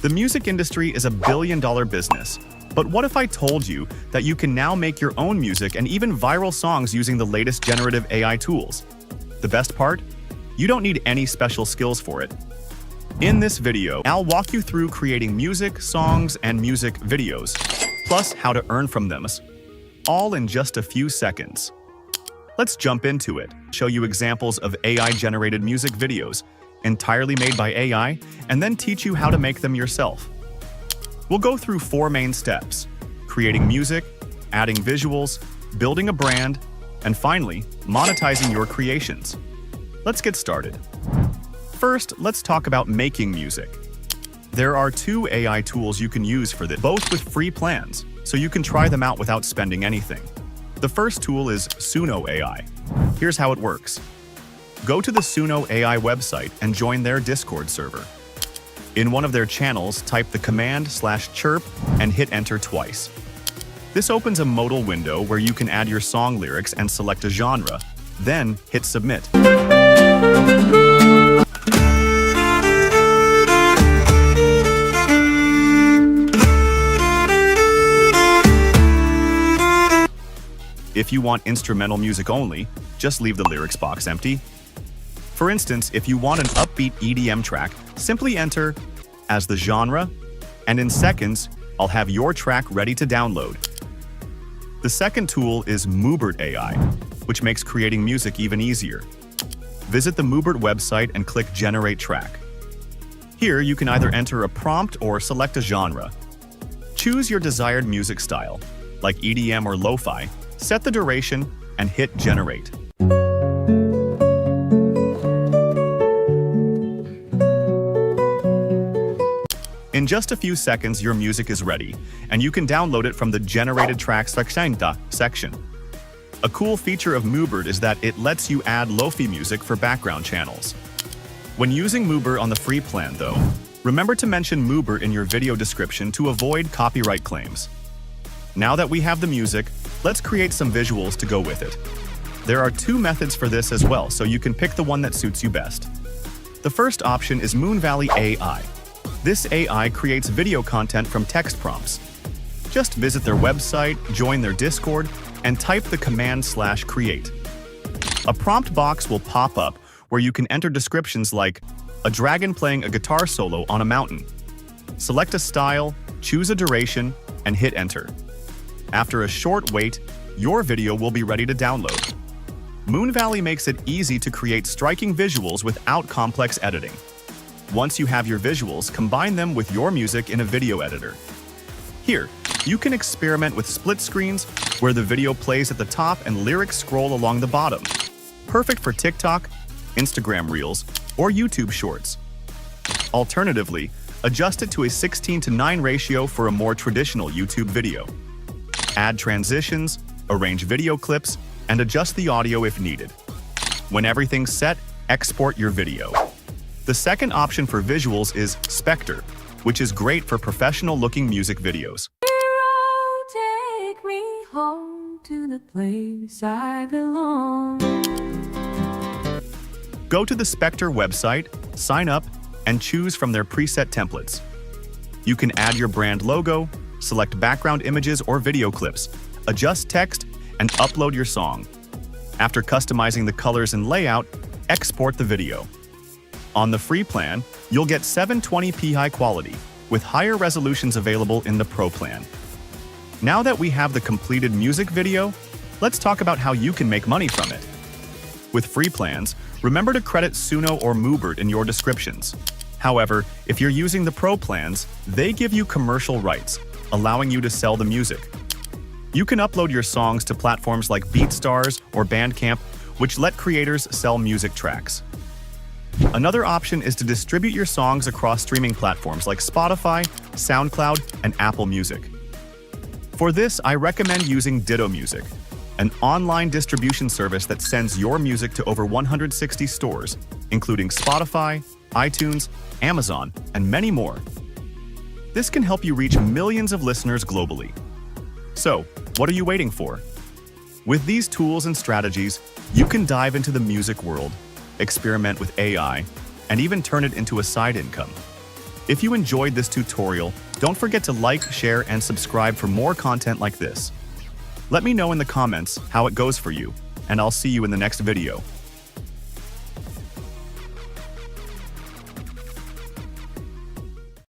The music industry is a billion-dollar business. But what if I told you that you can now make your own music and even viral songs using the latest generative AI tools? The best part? You don't need any special skills for it. In this video, I'll walk you through creating music, songs, and music videos, plus how to earn from them, all in just a few seconds. Let's jump into it, show you examples of AI-generated music videos, entirely made by AI, and then teach you how to make them yourself. We'll go through 4 main steps: creating music, adding visuals, building a brand, and finally, monetizing your creations. Let's get started. First, let's talk about making music. There are 2 AI tools you can use for this, both with free plans, so you can try them out without spending anything. The first tool is Suno AI. Here's how it works. Go to the Suno AI website and join their Discord server. In one of their channels, type the command/chirp and hit enter twice. This opens a modal window where you can add your song lyrics and select a genre, then hit submit. If you want instrumental music only, just leave the lyrics box empty. For instance, if you want an upbeat EDM track, simply enter as the genre, and in seconds, I'll have your track ready to download. The second tool is Moobert AI, which makes creating music even easier. Visit the Moobert website and click Generate Track. Here, you can either enter a prompt or select a genre. Choose your desired music style, like EDM or Lofi, set the duration, and hit Generate. In just a few seconds, your music is ready, and you can download it from the Generated Tracks section. A cool feature of Moobert is that it lets you add Lofi music for background channels. When using Moobert on the free plan, though, remember to mention Moobert in your video description to avoid copyright claims. Now that we have the music, let's create some visuals to go with it. There are 2 methods for this as well, so you can pick the one that suits you best. The first option is Moonvalley AI. This AI creates video content from text prompts. Just visit their website, join their Discord, and type the command/create. A prompt box will pop up where you can enter descriptions like a dragon playing a guitar solo on a mountain. Select a style, choose a duration, and hit enter. After a short wait, your video will be ready to download. Moonvalley makes it easy to create striking visuals without complex editing. Once you have your visuals, combine them with your music in a video editor. Here, you can experiment with split screens, where the video plays at the top and lyrics scroll along the bottom. Perfect for TikTok, Instagram Reels, or YouTube Shorts. Alternatively, adjust it to a 16:9 ratio for a more traditional YouTube video. Add transitions, arrange video clips, and adjust the audio if needed. When everything's set, export your video. The second option for visuals is Spectre, which is great for professional-looking music videos. Take me home to the place I belong. Go to the Spectre website, sign up, and choose from their preset templates. You can add your brand logo, select background images or video clips, adjust text, and upload your song. After customizing the colors and layout, export the video. On the free plan, you'll get 720p high quality, with higher resolutions available in the Pro plan. Now that we have the completed music video, let's talk about how you can make money from it. With free plans, remember to credit Suno or Moobert in your descriptions. However, if you're using the Pro plans, they give you commercial rights, allowing you to sell the music. You can upload your songs to platforms like BeatStars or Bandcamp, which let creators sell music tracks. Another option is to distribute your songs across streaming platforms like Spotify, SoundCloud, and Apple Music. For this, I recommend using Ditto Music, an online distribution service that sends your music to over 160 stores, including Spotify, iTunes, Amazon, and many more. This can help you reach millions of listeners globally. So, what are you waiting for? With these tools and strategies, you can dive into the music world, experiment with AI, and even turn it into a side income. If you enjoyed this tutorial, don't forget to like, share, and subscribe for more content like this. Let me know in the comments how it goes for you, and I'll see you in the next video.